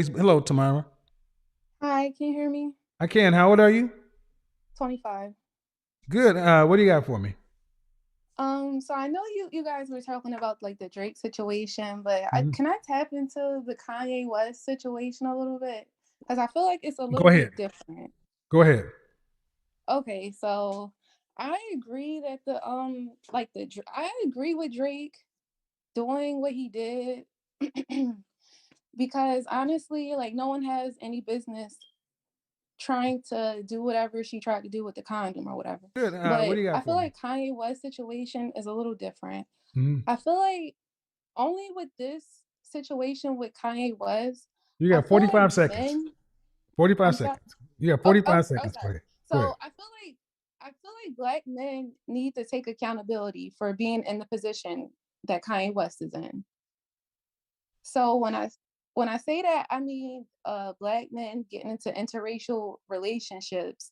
Hello, Tamara. Hi, can you hear me? I can. How old are you? 25. Good. What do you got for me? So I know you guys were talking about like the Drake situation, but Mhm. can I tap into the Kanye West situation a little bit? Because I feel like it's a Go little ahead. bit different. Go ahead. Okay, so I agree that I agree with Drake doing what he did because honestly, like no one has any business trying to do whatever she tried to do with the condom or whatever. Good. What But do you I got feel for me? like Kanye West situation is a little different. Mhm. I feel like only with this situation with Kanye West, You I got feel like 45 seconds. men. 45 I'm sorry. seconds. You got 45 Oh, seconds. Go sorry. ahead. Go ahead. So I feel like black men need to take accountability for being in the position that Kanye West is in. So when I say that, I mean black men getting into interracial relationships,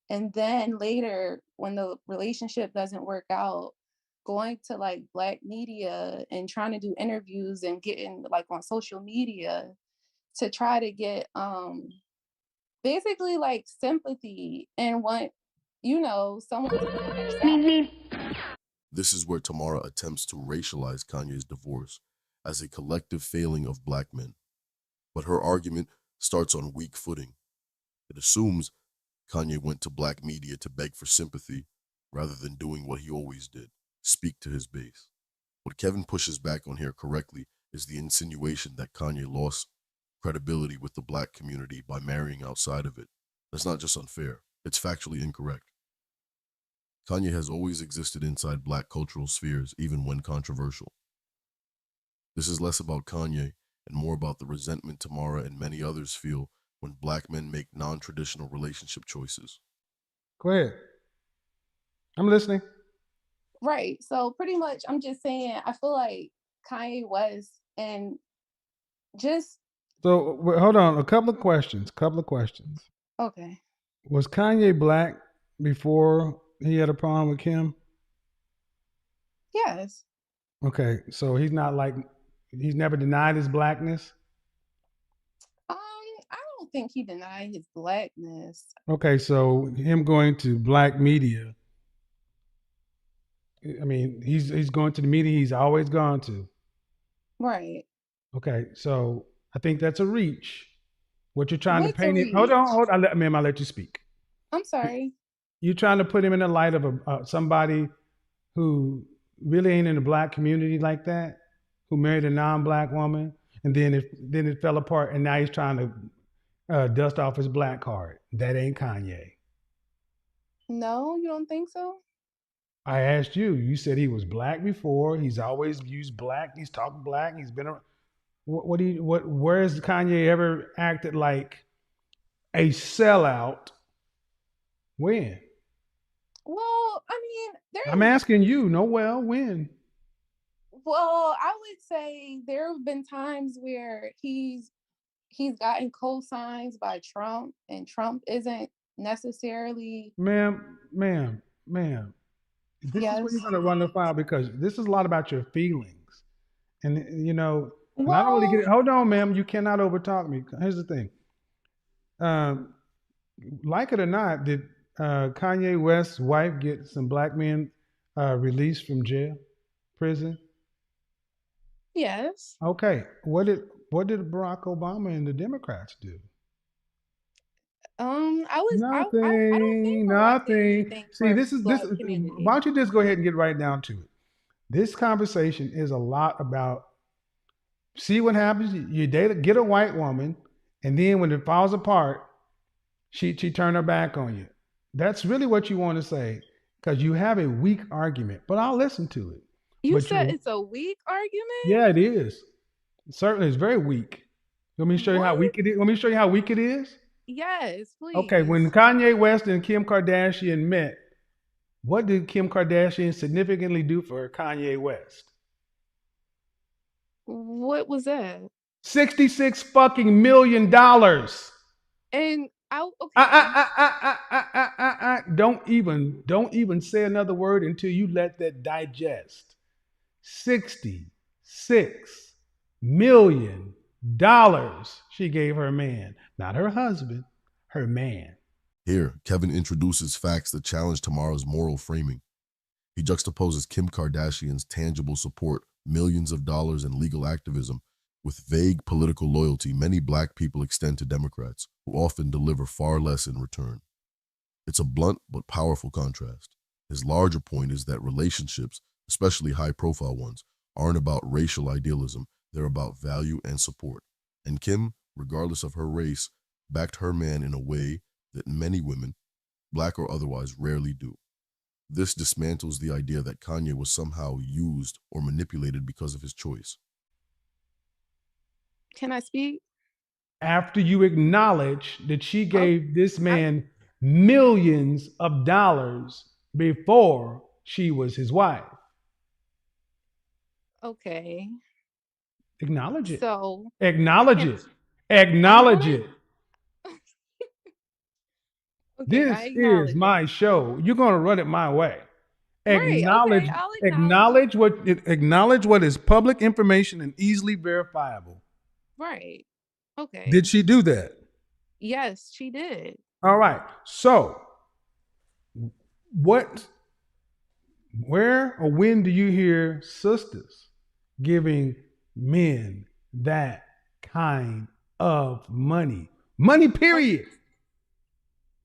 and then later when the relationship doesn't work out, going to like black media and trying to do interviews and getting like on social media to try to get basically like sympathy and want someone to be on their side. This is where Tamara attempts to racialize Kanye's divorce as a collective failing of black men. But her argument starts on weak footing. It assumes Kanye went to black media to beg for sympathy rather than doing what he always did, speak to his base. What Kevin pushes back on here correctly is the insinuation that Kanye lost credibility with the black community by marrying outside of it. That's not just unfair, it's factually incorrect. Kanye has always existed inside black cultural spheres, even when controversial. This is less about Kanye and more about the resentment Tamara and many others feel when black men make non traditional relationship choices. Go ahead. I'm listening. Right. So pretty much I'm just saying I feel like Kanye West and just So hold on. A couple of questions. Couple of questions. okay. Was Kanye black before he had a problem with Kim? Yes. Okay. So he's never denied his blackness. I don't think he denied his blackness. Okay. So him going to black media. I mean, he's going to the media he's always gone to. Right. Okay, so I think that's a reach. What you're trying to What's a paint him. Hold on, reach? hold on. Ma'am, I'll let you speak. I'm sorry. You're trying to put him in the light of somebody who really ain't in the black community like that, who married a non-black woman, and then it fell apart, and now he's trying to dust off his black card. That ain't Kanye. No, you don't think so? I asked you. You said he was black before. He's always used black. He's talked black. He's been. What do you what? Where has Kanye ever acted like a sellout? When? Well, I mean, I'm asking you. No, well, when? I would say there have been times where he's gotten co-signs by Trump, and Trump isn't necessarily. Ma'am. This is where Yes. you're going to run the file because this is a lot about your feelings, and and I don't really get Well, it. Hold on, ma'am. You cannot overtalk me. Here's the thing. Um, like it or not, did Kanye West's wife get some black men released from jail, prison? yes. Okay. What did Barack Obama and the Democrats do? I don't think Nothing, Barack did nothing. anything See, for this black is why community. don't you just go ahead and get right down to it? This conversation is a lot about see what happens. You date get a white woman, and then when it falls apart, she turned her back on you. That's really what you want to say because you have a weak argument, but I'll listen to it. You But said you it's a weak argument? yeah, it is. Certainly, it's very weak. Let me show you how What? weak it is. Let me show you how weak it is. Yes, Okay, when please. Kanye West and Kim Kardashian met, what did Kim Kardashian significantly do for Kanye West? What was that? 66 fucking $1 million. And I okay. Don't even say another word until you let that digest. $66 million she gave her man, not her husband, her man. Here, Kevin introduces facts that challenge Tamara's moral framing. He juxtaposes Kim Kardashian's tangible support, millions of dollars, and legal activism with vague political loyalty many black people extend to Democrats, who often deliver far less in return. It's a blunt but powerful contrast. His larger point is that relationships, especially high-profile ones, aren't about racial idealism, they're about value and support. And Kim, regardless of her race, backed her man in a way that many women, black or otherwise, rarely do. This dismantles the idea that Kanye was somehow used or manipulated because of his choice. Can I speak? After you acknowledge that she Oh, gave this I, man millions of dollars before she was his wife, okay. acknowledge it. So Acknowledge can it. I'm Acknowledge gonna it. okay, I This is acknowledge it. my show. You're going to run it my way. Right, okay, Acknowledge, I'll acknowledge it. acknowledge what is public information and easily verifiable. Right. Did Okay. she do that? Yes, she did. All right. So, what, where, or when do you hear sisters giving men that kind of money? Money, Oh, period.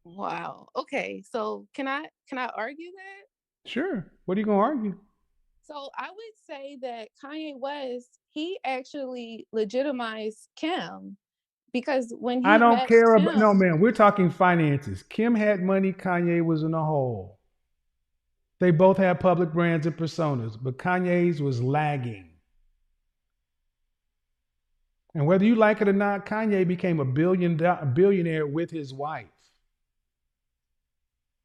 wow. Okay. So can I argue that? Sure. What are you going to argue? So I would say that Kanye West, he actually legitimized Kim because when I he don't met care about, no, Kim, man, we're talking finances. Kim had money, Kanye was in a hole. They both had public brands and personas, but Kanye's was lagging. And whether you like it or not, Kanye became a billionaire with his wife.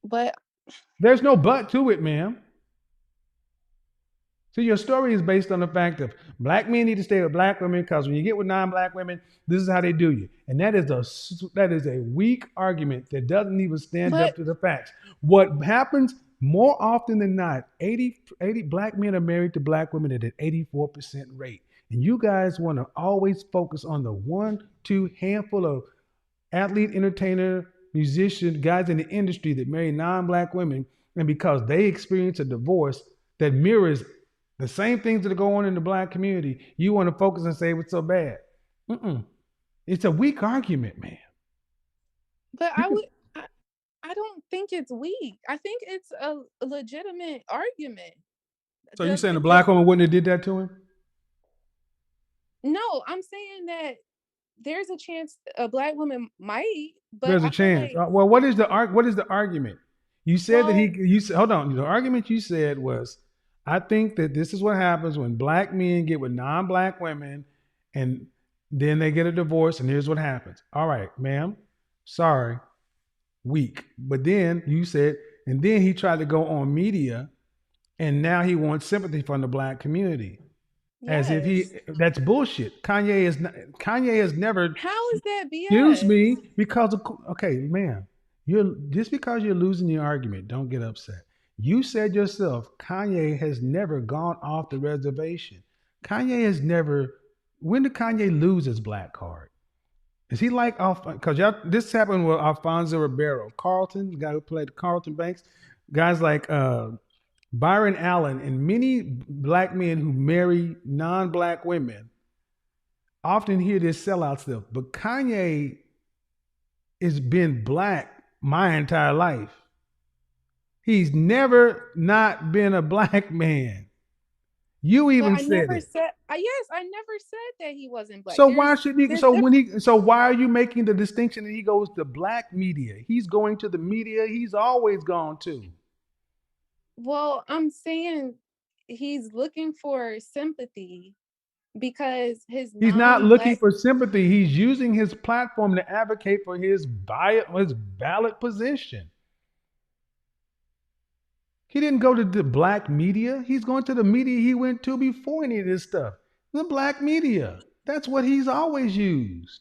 but There's no but to it, ma'am. So your story is based on the fact of black men need to stay with black women because when you get with non-black women, this is how they do you, and that is a weak argument that doesn't even stand up but to the facts. What happens more often than not, 80 black men are married to black women at an 84% rate, and you guys want to always focus on the one, two handful of athlete, entertainer, musician, guys in the industry that marry non-black women, and because they experience a divorce that mirrors the same things that are going on in the black community, you want to focus and say what's so bad. Mm-mm. It's a weak argument, man. but You I can, would I don't think it's weak. I think it's a legitimate argument. so you saying the The black woman wouldn't have did that to him? no, I'm saying that there's a chance a black woman might, but There's a I feel chance. like Well, what is the argument? You said that he. well, You said, hold on. The argument you said was, I think that this is what happens when black men get with non-black women, and then they get a divorce, and here's what happens. All right, ma'am. Sorry, weak. But then you said, and then he tried to go on media, and now he wants sympathy from the black community, as if he. yes. That's bullshit. Kanye has never. How is that Excuse BS? me, because of okay, man. You're just because you're losing your argument, don't get upset. You said yourself, Kanye has never gone off the reservation. Kanye has never. When did Kanye lose his black card? Is he like off? Because y'all, this happened with Alfonso Ribeiro, Carlton, the guy who played Carlton Banks, guys like Byron Allen, and many black men who marry non-black women often hear this sellout stuff. But Kanye has been black my entire life. He's never not been a black man. You But even I said never it. said yes, I never said that he wasn't black. So why should he? There's So when different he? So why are you making the distinction that he goes to black media? He's going to the media he's always gone to. well, I'm saying he's looking for sympathy because his He's not looking non-black for sympathy. He's using his platform to advocate for his ballot position. He didn't go to the black media. He's going to the media he went to before any of this stuff. The black media. That's what he's always used.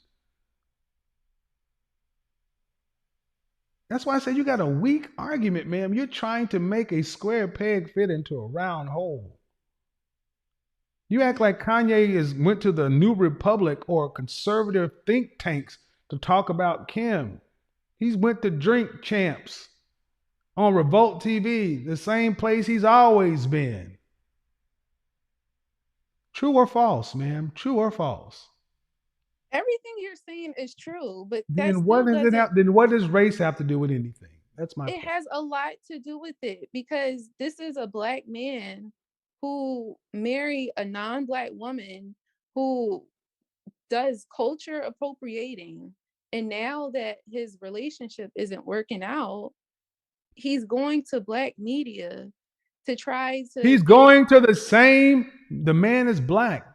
That's why I said you got a weak argument, ma'am. You're trying to make a square peg fit into a round hole. You act like Kanye went to the New Republic or conservative think tanks to talk about Kim. He's went to Drink Champs on Revolt TV, the same place he's always been. True or false, ma'am? True or false? Everything you're saying is true, but that Then what still does it doesn't. have? Then what does race have to do with anything? That's my It point. has a lot to do with it because this is a black man who married a non-black woman who does culture appropriating, and now that his relationship isn't working out, he's going to black media to try to He's get going to the same. The man is black.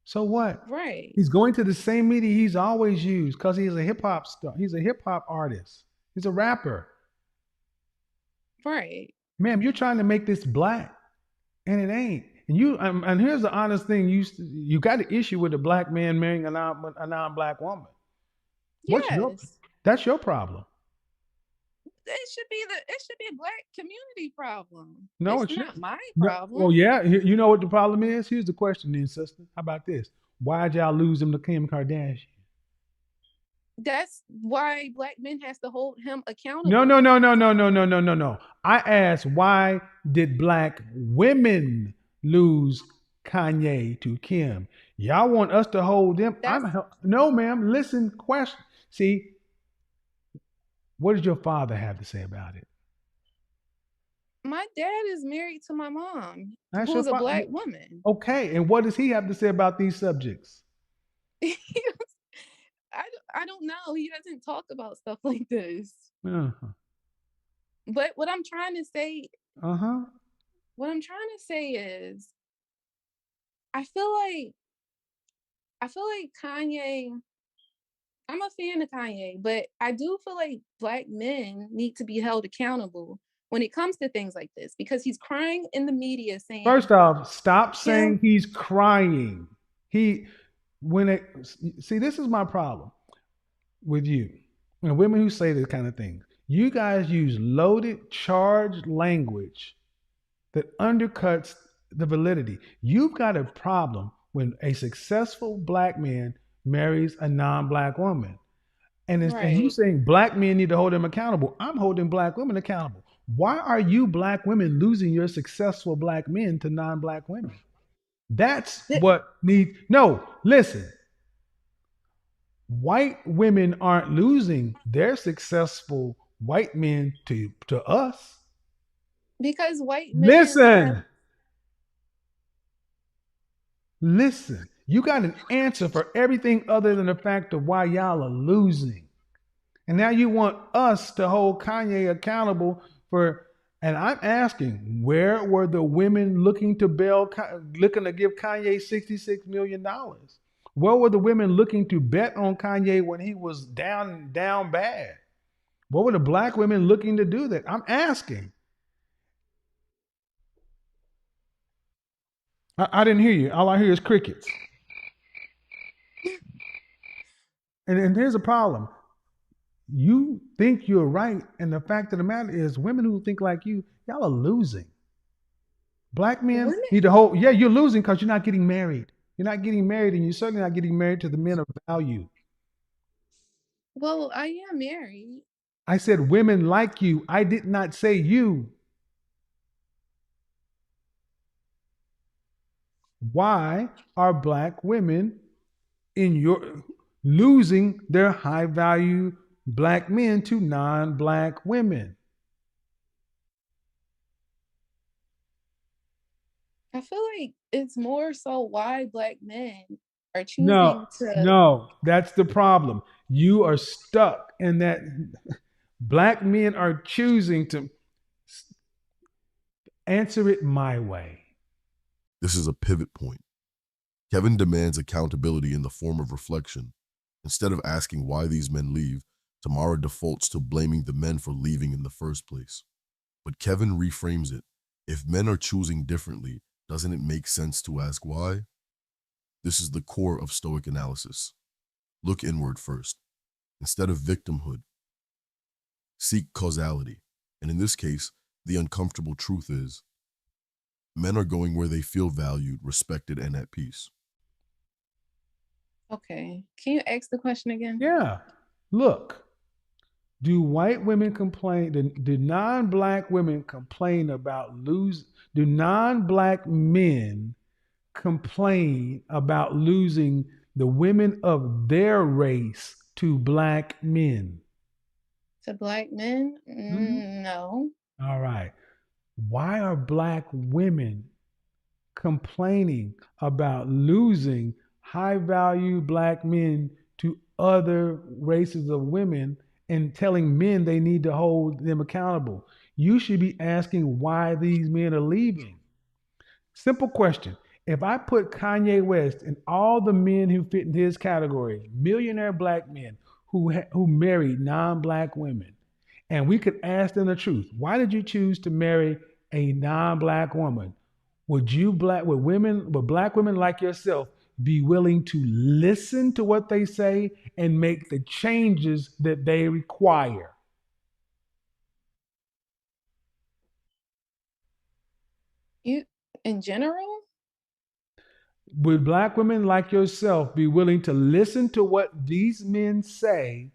So what? right, He's going to the same media he's always used because he's a hip hop star. He's a hip hop artist. He's a rapper. right. Ma'am, you're trying to make this black, and it ain't. And and here's the honest thing: you got an issue with a black man marrying a non-black woman. What's your Yes. That's your problem. It should be a black community problem. No, It's it not shouldn't. my No. problem. Well, yeah. You know what the problem is? Here's the question, then, sister. How about this? Why'd y'all lose him to Kim Kardashian? That's why black men has to hold him No, accountable. no, no, no, no, no, no, no, no, no. I asked why did black women lose Kanye to Kim? Y'all want us to hold them? That's No, ma'am. Listen, question. See, what does your father have to say about it? my dad is married to my mom, That's your who's a father. black woman. Okay, and what does he have to say about these subjects? I don't know. He doesn't talk about stuff like this. Uh-huh. But what I'm trying to say, Uh-huh. what I'm trying to say is, I feel like Kanye. I'm a fan of Kanye, but I do feel like black men need to be held accountable when it comes to things like this because he's crying in the media saying First off, stop saying Kim. he's crying. He when it See, this is my problem with you and women who say this kind of thing. You guys use loaded, charged language that undercuts the validity. You've got a problem when a successful black man marries a non-black woman. And you Right. saying black men need to hold them accountable. I'm holding black women accountable. Why are you black women losing your successful black men to non-black women? That's what needs. No, listen. White women aren't losing their successful white men to us. Because white men have Listen, listen. You got an answer for everything other than the fact of why y'all are losing. And now you want us to hold Kanye accountable for. And I'm asking, where were the women looking to give Kanye $66 million? Where were the women looking to bet on Kanye when he was down bad? What were the black women looking to do that? I'm asking. I didn't hear you. All I hear is crickets. And here's a problem. You think you're right, and the fact of the matter is, women who think like you, y'all are losing. Black men women. need to hold. Yeah, you're losing because you're not getting married. You're not getting married, and you're certainly not getting married to the men of value. Well, I am married. I said women like you. I did not say you. Why are black women in your losing their high value black men to non-black women? I feel like it's more so why black men are No, choosing to. no, that's the problem. You are stuck in that. Black men are choosing to answer it my way. This is a pivot point. Kevin demands accountability in the form of reflection. Instead of asking why these men leave, Tamara defaults to blaming the men for leaving in the first place. But Kevin reframes it. If men are choosing differently, doesn't it make sense to ask why? This is the core of Stoic analysis. Look inward first. Instead of victimhood, seek causality. And in this case, the uncomfortable truth is Men are going where they feel valued, respected, and at peace. Okay. Can you ask the question again? Yeah. Look, do white women complain? Do non-black women complain about lose? Do non-black men complain about losing the women of their race to black men? To black men? Mhm. No. All right. Why are black women complaining about losing high value black men to other races of women and telling men they need to hold them accountable? You should be asking why these men are leaving. Simple question. If I put Kanye West and all the men who fit in his category, millionaire black men who married non-black women, and we could ask them the truth, why did you choose to marry a non-black woman? Would black women like yourself be willing to listen to what they say and make the changes that they require? You in general? Would black women like yourself be willing to listen to what these men say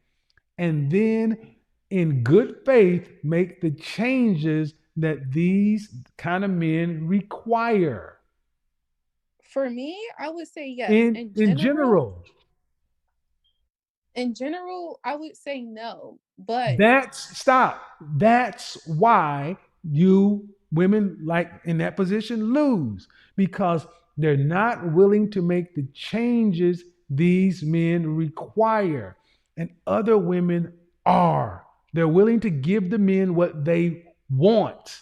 and then, in good faith, make the changes that these kind of men require? For me, I would say yes. In general, In general, I would say no. But That's why you women like in that position lose because they're not willing to make the changes these men require. And other women are. They're willing to give the men what they want.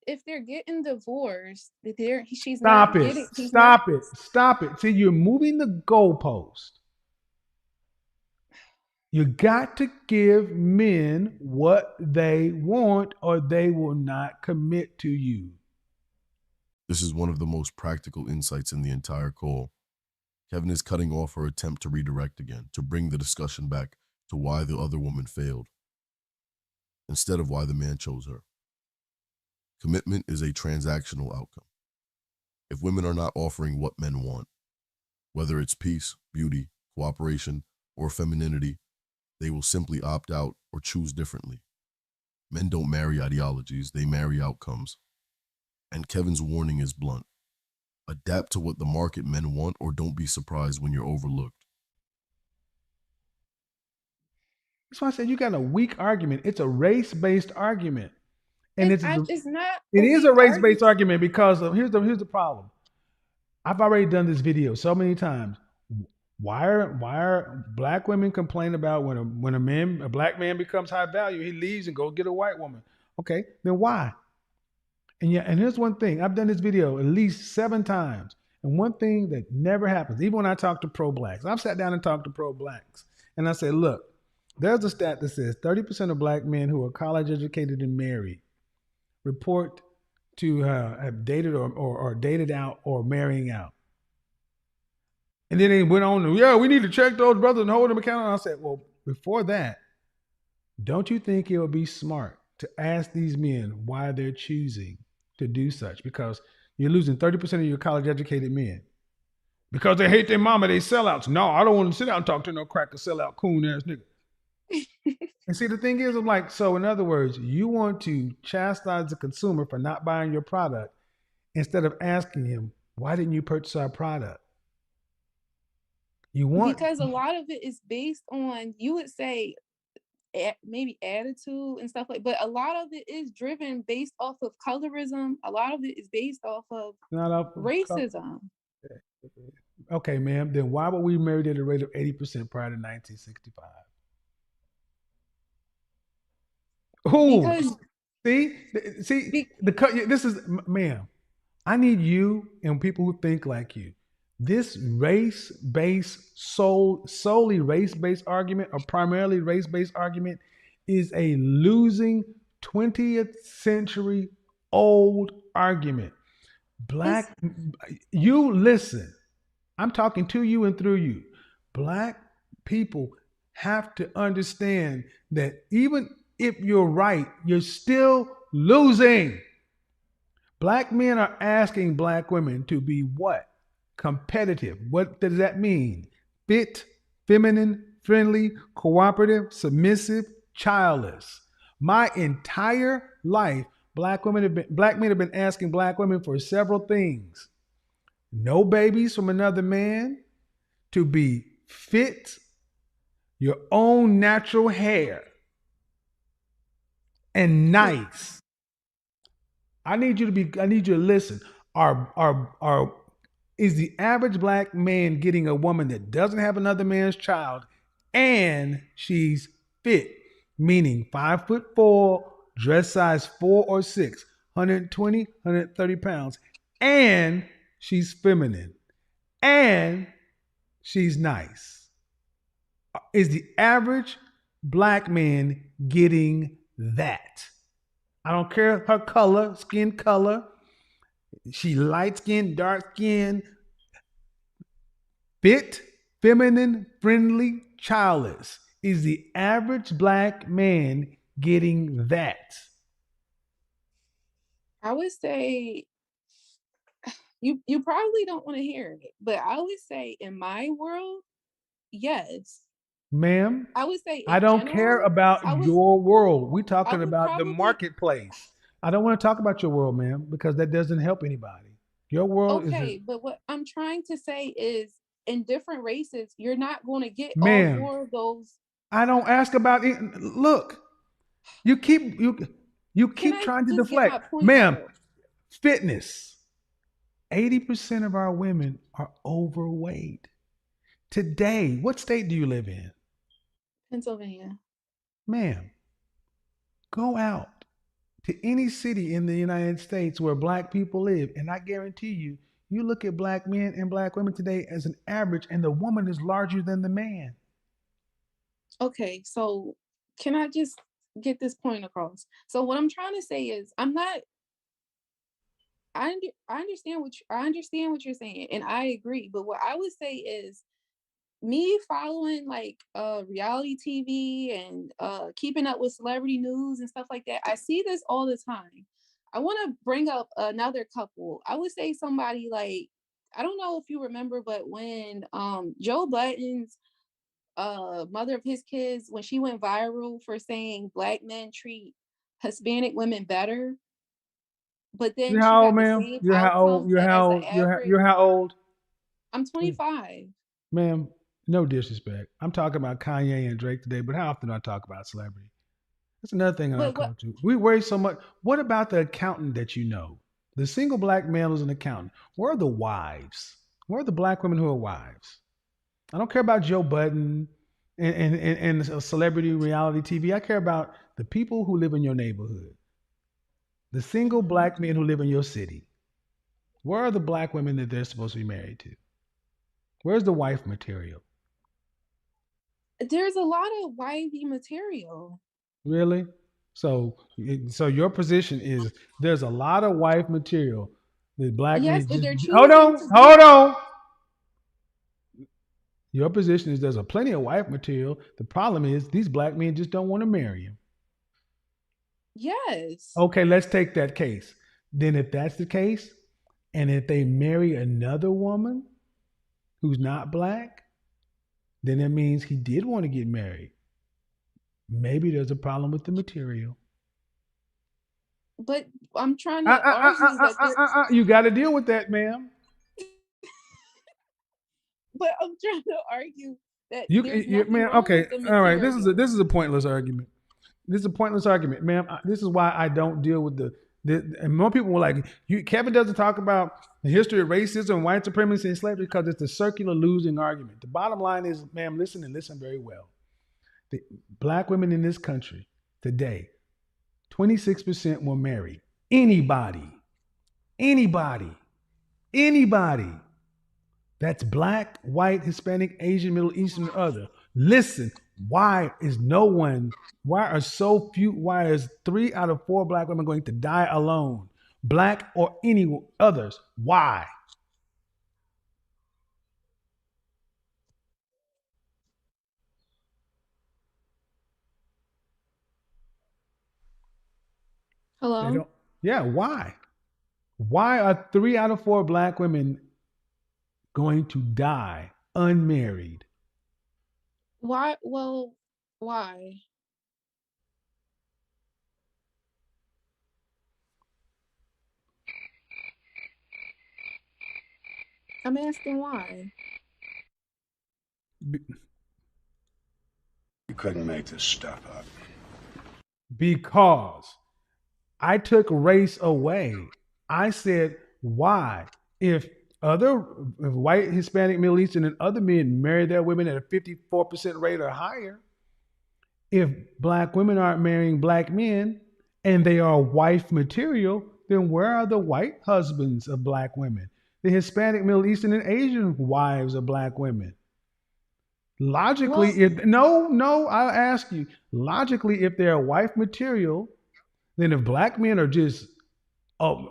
if they're getting divorced, she's Stop not it. getting he's not. Stop it. Stop it. See, you're moving the goalpost. You got to give men what they want or they will not commit to you. This is one of the most practical insights in the entire call. Kevin is cutting off her attempt to redirect again, to bring the discussion back to why the other woman failed, instead of why the man chose her. Commitment is a transactional outcome. If women are not offering what men want, whether it's peace, beauty, cooperation, or femininity, they will simply opt out or choose differently. Men don't marry ideologies, they marry outcomes. And Kevin's warning is blunt. Adapt to what the market men want or don't be surprised when you're overlooked. That's why I said you got a weak argument. It's a race-based argument. And It's not it a is weak a race-based argument. argument because here's the problem. I've already done this video so many times. Why are black women complaining about when a black man becomes high value, he leaves and go get a white woman? Okay, then why? And yeah, and here's one thing. I've done this video at least 7 times. And one thing that never happens, even when I talk to pro-blacks, I've sat down and talked to pro-blacks. And I said, look, there's a stat that says 30% of black men who are college educated and married report to have dated or dated out or marrying out. And then they went on, yeah, we need to check those brothers and hold them accountable. And I said, well, before that, don't you think it would be smart to ask these men why they're choosing to do such? Because you're losing 30% of your college educated men. Because they hate their mama, they sellouts. No, I don't want to sit down and talk to no cracker sellout coon ass nigga. And see, the thing is, I'm like, so in other words, you want to chastise the consumer for not buying your product instead of asking him, why didn't you purchase our product? You want Because a lot of it is based on, you would say, maybe attitude and stuff but a lot of it is driven based off of colorism. A lot of it is based off of not up racism. Okay, ma'am. Then why were we married at a rate of 80% prior to 1965? Who? Because This is, ma'am. I need you and people who think like you. This solely race-based argument, or primarily race-based argument, is a losing 20th century old argument. Black, you listen. I'm talking to you and through you. Black people have to understand that even if you're right, you're still losing. Black men are asking black women to be what? Competitive. What does that mean? Fit, feminine, friendly, cooperative, submissive, childless. My entire life, black men have been asking black women for several things. No babies from another man, to be fit, your own natural hair, and Can nice. I need you to listen. Are is the average black man getting a woman that doesn't have another man's child and she's fit, meaning 5'4", dress size 4 or 6, 120, 130 pounds, and she's feminine and she's nice? Is the average black man getting that? I don't care her color, skin color. She light skin, dark skin, fit, feminine, friendly, childless. Is the average black man getting that? I would say you probably don't want to hear it, but I would say in my world, yes. Ma'am, I would say I in don't care general, about your world. We're I talking would about the probably marketplace. I don't want to talk about your world, ma'am, because that doesn't help anybody. Your world is a okay, but what I'm trying to say is in different races, you're not going to get all ma'am. four of those. I don't ask about it. Look, you keep you Can keep I trying to just get deflect, my point ma'am. out? Fitness. 80% of our women are overweight. Today, what state do you live in? Pennsylvania. Ma'am, go out to any city in the United States where black people live, and I guarantee you, you look at black men and black women today as an average, and the woman is larger than the man. Okay, so can I just get this point across? So what I'm trying to say is I'm not I understand I understand what you're saying and I agree, but what I would say is me following like reality TV and keeping up with celebrity news and stuff like that, I see this all the time. I want to bring up another couple. I would say somebody like I don't know if you remember, but when Joe Budden's mother of his kids, when she went viral for saying black men treat Hispanic women better, but then You're she how old, got the ma'am? same You're how old? outcome You're as how an old? average. You're how old? I'm 25. Ma'am, no disrespect. I'm talking about Kanye and Drake today, but how often do I talk about celebrity? That's another thing in our But what culture. We worry so much. What about the accountant that you know? The single black male is an accountant. Where are the wives? Where are the black women who are wives? I don't care about Joe Budden and celebrity reality TV. I care about the people who live in your neighborhood, the single Mhm. black men who live in your city. Where are the black women that they're supposed to be married to? Where's the wife material? There's a lot of wivey material. Really? So, so your position is there's a lot of wife material that black Yes, men if just they're hold choosing on, to be hold on. Your position is there's a plenty of wife material. The problem is these black men just don't want to marry him. yes. Okay, let's take that case. Then, if that's the case, and if they marry another woman who's not black, then that means he did want to get married. Maybe there's a problem with the material. But I'm trying to argue that there You got to deal with that, ma'am. but I'm trying to argue that there's You nothing man. wrong Okay, with the all right. material. This is a pointless argument. This is a pointless argument, ma'am. This is why I don't deal with and more people were like, Kevin doesn't talk about the history of racism, white supremacy, and slavery because it's a circular losing argument. The bottom line is, ma'am, listen and listen very well. The black women in this country today, 26% will marry anybody, anybody, anybody that's black, white, Hispanic, Asian, Middle Eastern, or other. Listen, why is no one, why are so few, why is 3 out of 4 black women going to die alone? Black or any others? Why? They Hello? don't, yeah, why? Why are 3 out of 4 black women going to die unmarried? Why? Well, why? I'm asking why. You couldn't make this stuff up. Because I took race away. I said, why? If if white, Hispanic, Middle Eastern, and other men marry their women at a 54% rate or higher, if black women aren't marrying black men and they are wife material, then where are the white husbands of black women? The Hispanic, Middle Eastern, and Asian wives of black women? Logically, Well, if no, I'll ask you. Logically, if they're wife material, then if black men are just uh,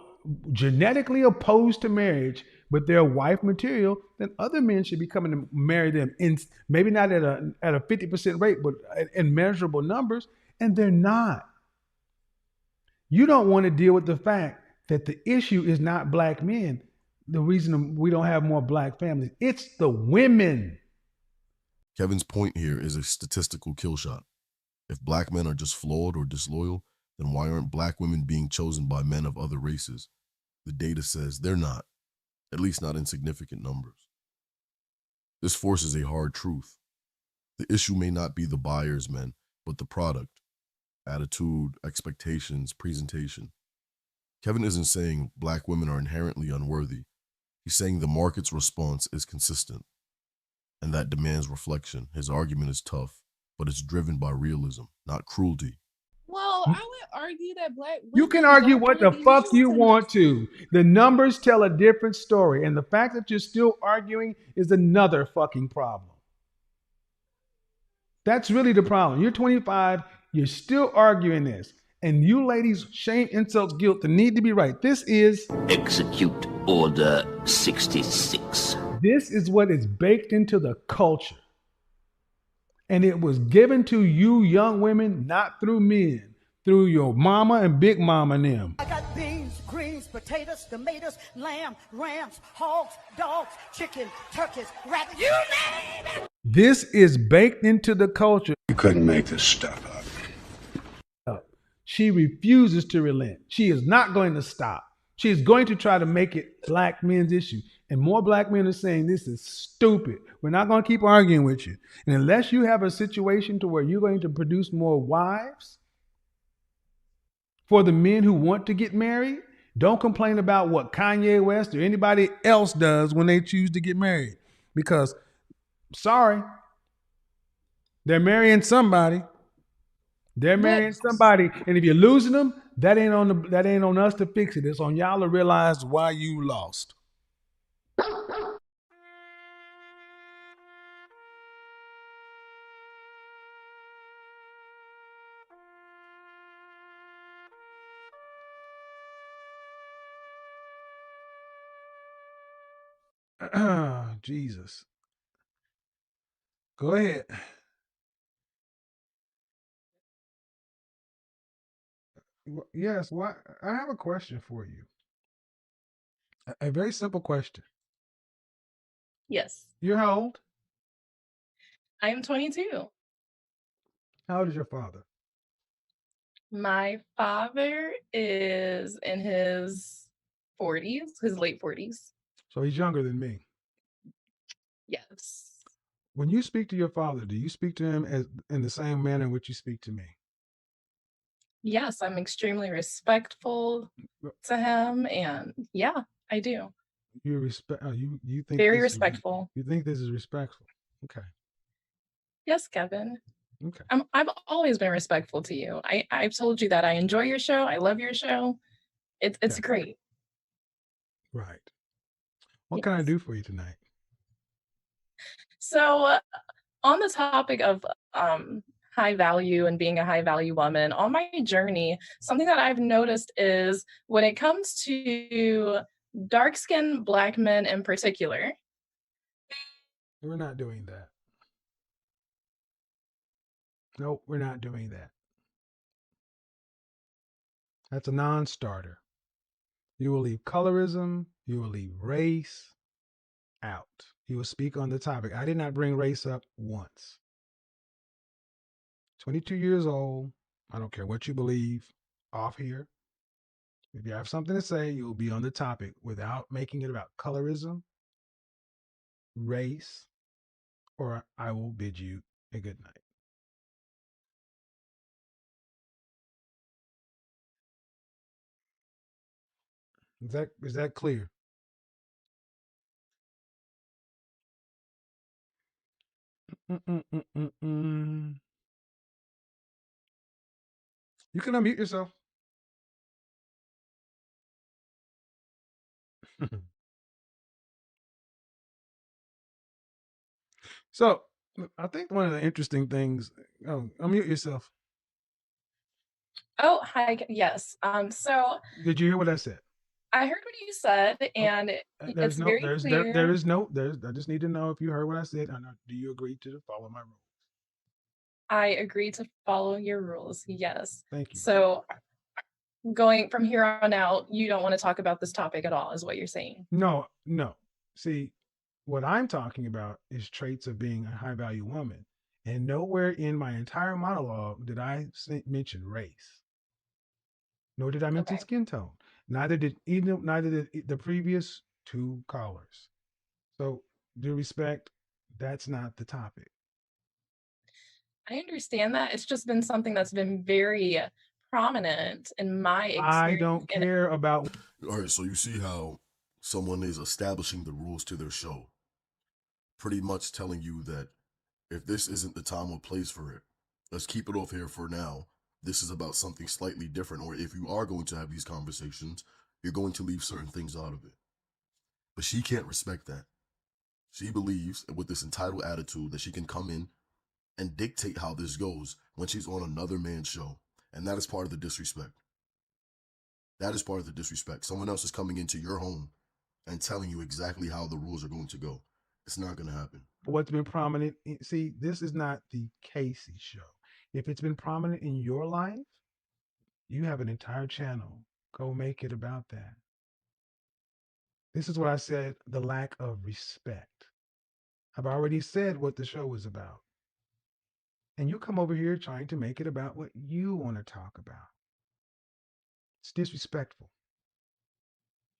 genetically opposed to marriage, but they're wife material, then other men should be coming to marry them in maybe not at a 50% rate, but in measurable numbers, and they're not. You don't want to deal with the fact that the issue is not black men. The reason we don't have more black families, it's the women. Kevin's point here is a statistical kill shot. If black men are just flawed or disloyal, then why aren't black women being chosen by men of other races? The data says they're not, at least not in significant numbers. This forces a hard truth. The issue may not be the buyer's men, but the product, attitude, expectations, presentation. Kevin isn't saying black women are inherently unworthy. He's saying the market's response is consistent, and that demands reflection. His argument is tough, but it's driven by realism, not cruelty. well, I would argue that black You can women argue don't what the really fuck need you to know. want to. The numbers tell a different story, and the fact that you're still arguing is another fucking problem. That's really the problem. You're 25, you're still arguing this. And you ladies, shame, insults, guilt, the need to be right. Execute Order 66. This is what is baked into the culture. And it was given to you young women, not through men, through your mama and big mama and them. I got beans, greens, potatoes, tomatoes, lamb, rams, hogs, dogs, chicken, turkeys, rabbits, you name it! This is baked into the culture. You couldn't make this stuff up. She refuses to relent. She is not going to stop. She is going to try to make it black men's issue. And more black men are saying this is stupid. We're not going to keep arguing with you. And unless you have a situation to where you're going to produce more wives for the men who want to get married, don't complain about what Kanye West or anybody else does when they choose to get married. Because, sorry, they're marrying somebody. They're marrying somebody, and if you're losing them, that ain't on us to fix it. It's on y'all to realize why you lost. Jesus. Go ahead. Yes, why? I have a question for you. A very simple question. Yes, You're how old? I am 22. How old is your father? My father is in his 40s, his late 40s. So he's younger than me. Yes. When you speak to your father, do you speak to him as in the same manner in which you speak to me? Yes, I'm extremely respectful to him, and yeah, I do. You respect. You think Very this respectful. you think this is respectful? Okay. Yes, Kevin. Okay. I've always been respectful to you. I've told you that I enjoy your show. I love your show. It's Okay. great. Right. What can I Yes. do for you tonight? So, on the topic of high value and being a high value woman, on my journey, something that I've noticed is when it comes to dark skinned Black men in particular. We're not doing that. Nope, we're not doing that. That's a non-starter. You will leave colorism. You will leave race out. You will speak on the topic. I did not bring race up once. 22 years old. I don't care what you believe off here. If you have something to say, you'll be on the topic without making it about colorism, race, or I will bid you a good night. Is that clear? Mm-mm-mm-mm-mm. You can unmute yourself. So I think one of the interesting things. Oh, unmute yourself. Oh, hi. Yes. So Did you hear what I said? I heard what you said, Oh, and there's it's no, very there's there, there clear. is no, there's. I just need to know if you heard what I said. Do you agree to follow my rules? I agree to follow your rules. Yes. Thank you. So going from here on out, you don't want to talk about this topic at all, is what you're saying. No, no. See, what I'm talking about is traits of being a high value woman. And nowhere in my entire monologue did I mention race, nor did I mention Okay. skin tone. Neither did the previous two callers. So, due respect, that's not the topic. I understand that. It's just been something that's been very prominent in my I experience. don't care about. All right, so you see how someone is establishing the rules to their show, pretty much telling you that if this isn't the time or place for it, let's keep it off here for now. This is about something slightly different, or if you are going to have these conversations, you're going to leave certain things out of it. But she can't respect that. She believes with this entitled attitude that she can come in and dictate how this goes when she's on another man's show. And that is part of the disrespect. That is part of the disrespect. Someone else is coming into your home and telling you exactly how the rules are going to go. It's not going to happen. What's been prominent. See, this is not the Casey show. If it's been prominent in your life, you have an entire channel. Go make it about that. This is what I said, the lack of respect. I've already said what the show is about. And you come over here trying to make it about what you want to talk about. It's disrespectful.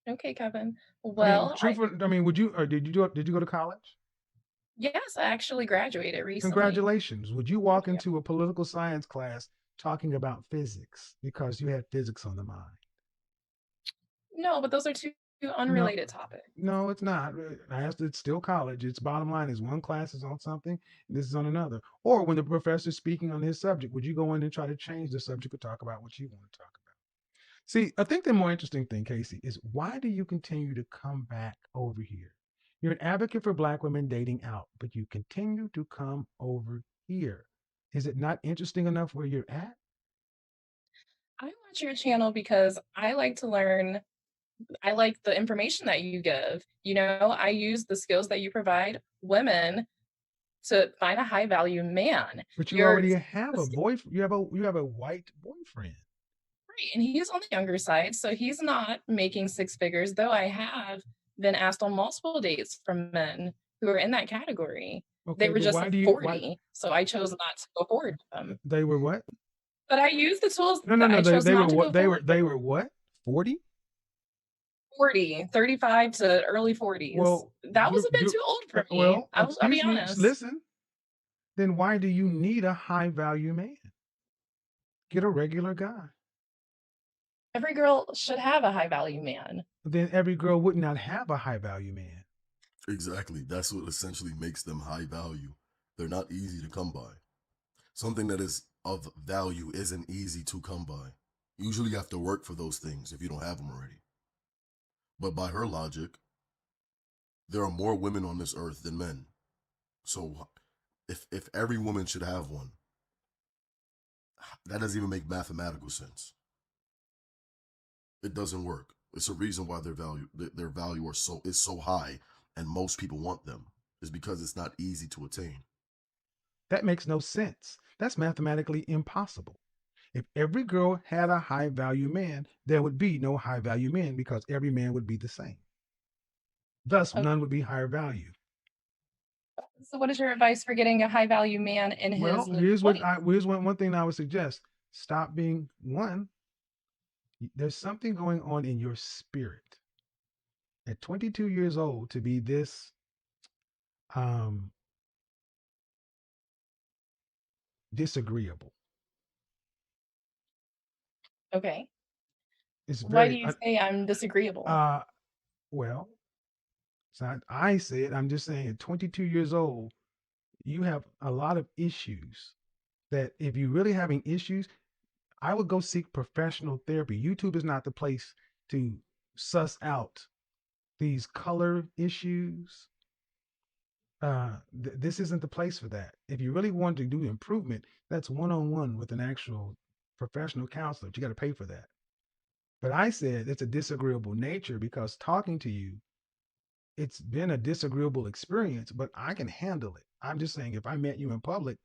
Okay, Kevin. I mean, Well, truthfully, would you, or did you go to college? yes, I actually graduated recently. Congratulations. Would you walk Thank you. into a political science class talking about physics because you had physics on the mind? No, but those are two unrelated topics. No, it's not. It's still college. Its bottom line is one class is on something, this is on another. Or when the professor's speaking on his subject, would you go in and try to change the subject or talk about what you want to talk about? See, I think the more interesting thing, Casey, is why do you continue to come back over here? You're an advocate for Black women dating out, but you continue to come over here. Is it not interesting enough where you're at? I watch your channel because I like to learn. I like the information that you give. I use the skills that you provide women to find a high value man. But you You're already have a boyfriend. You have a white boyfriend. right, and he's on the younger side, so he's not making six figures, though I have been asked on multiple dates from men who are in that category. Okay, They were but just why do you 40, so I chose not to go forward with them. they were what? But I used the tools No, that I chose they were not to what go forward they with. were what? 40? 40, 35 to early 40s. Well, That was a bit too old for me. I'll be excuse me. honest. Listen. Then why do you need a high value man? Get a regular guy. Every girl should have a high value man. Then every girl would not have a high value man. Exactly. That's what essentially makes them high value. They're not easy to come by. Something that is of value isn't easy to come by. Usually you have to work for those things if you don't have them already. But by her logic, there are more women on this earth than men. So if every woman should have one, that doesn't even make mathematical sense. It doesn't work. It's a reason why their value is so high and most people want them, is because it's not easy to attain. That makes no sense. That's mathematically impossible. If every girl had a high value man, there would be no high value men because every man would be the same. Thus, Okay. none would be higher value. So what is your advice for getting a high value man in his Well, late here's 20s? one thing I would suggest. Stop being one. There's something going on in your spirit at 22 years old to be this um disagreeable. Okay. It's Why do very you say I'm disagreeable? well, it's not I said, I'm just saying at 22 years old, you have a lot of issues that if you're really having issues, I would go seek professional therapy. YouTube is not the place to suss out these color issues. This isn't the place for that. If you really want to do improvement, that's one on one with an actual professional counselor. You got to pay for that. But I said it's a disagreeable nature because talking to you, it's been a disagreeable experience, but I can handle it. I'm just saying if I met you in public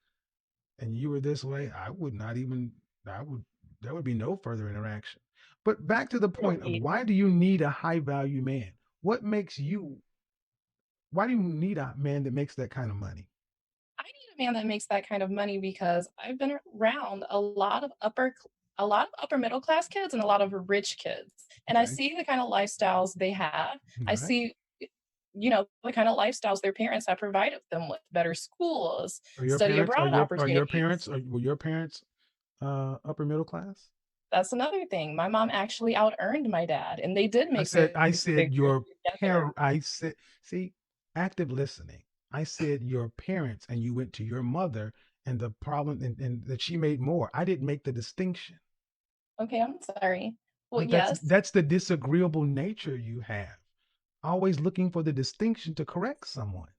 and you were this way, I would not even, I would, there would be no further interaction. But back to the point of Really? why do you need a high value man? What makes you, why do you need a man that makes that kind of money? I need a man that makes that kind of money because I've been around a lot of upper middle class kids and a lot of rich kids. And I Okay. see the kind of lifestyles they have. All I right. see the kind of lifestyles their parents have provided them with better schools, Are your study parents, abroad opportunities. were your parents upper middle class? That's another thing. My mom actually out earned my dad, and they did make six I said figures your together. parent, I said, see, active listening. I said your parents, and you went to your mother, and the problem, and that she made more. I didn't make the distinction. Okay, I'm sorry. Well, But yes. that's the disagreeable nature you have. Always looking for the distinction to correct someone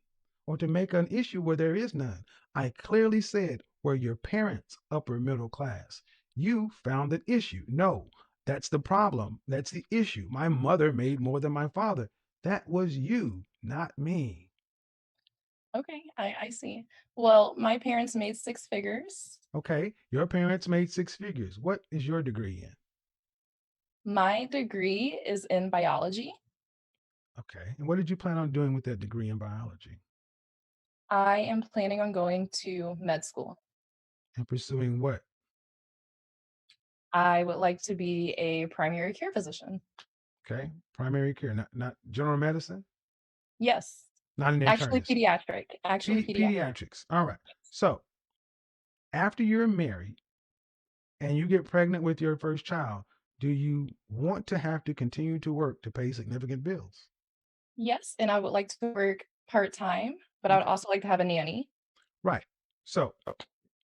or to make an issue where there is none. I clearly said, were your parents upper middle class? You found an issue. No, that's the problem. That's the issue. My mother made more than my father. That was you, not me. Okay, I see. Well, my parents made six figures. Okay, your parents made six figures. What is your degree in? My degree is in biology. Okay, and what did you plan on doing with that degree in biology I am planning on going to med school. and pursuing what? I would like to be a primary care physician. Okay, primary care, not general medicine, Yes, not an actually internist. pediatric. Actually pediatric. Pediatrics. All right. So after you're married and you get pregnant with your first child, do you want to have to continue to work to pay significant bills? Yes, and I would like to work part-time, but I would Okay. also like to have a nanny. Right. So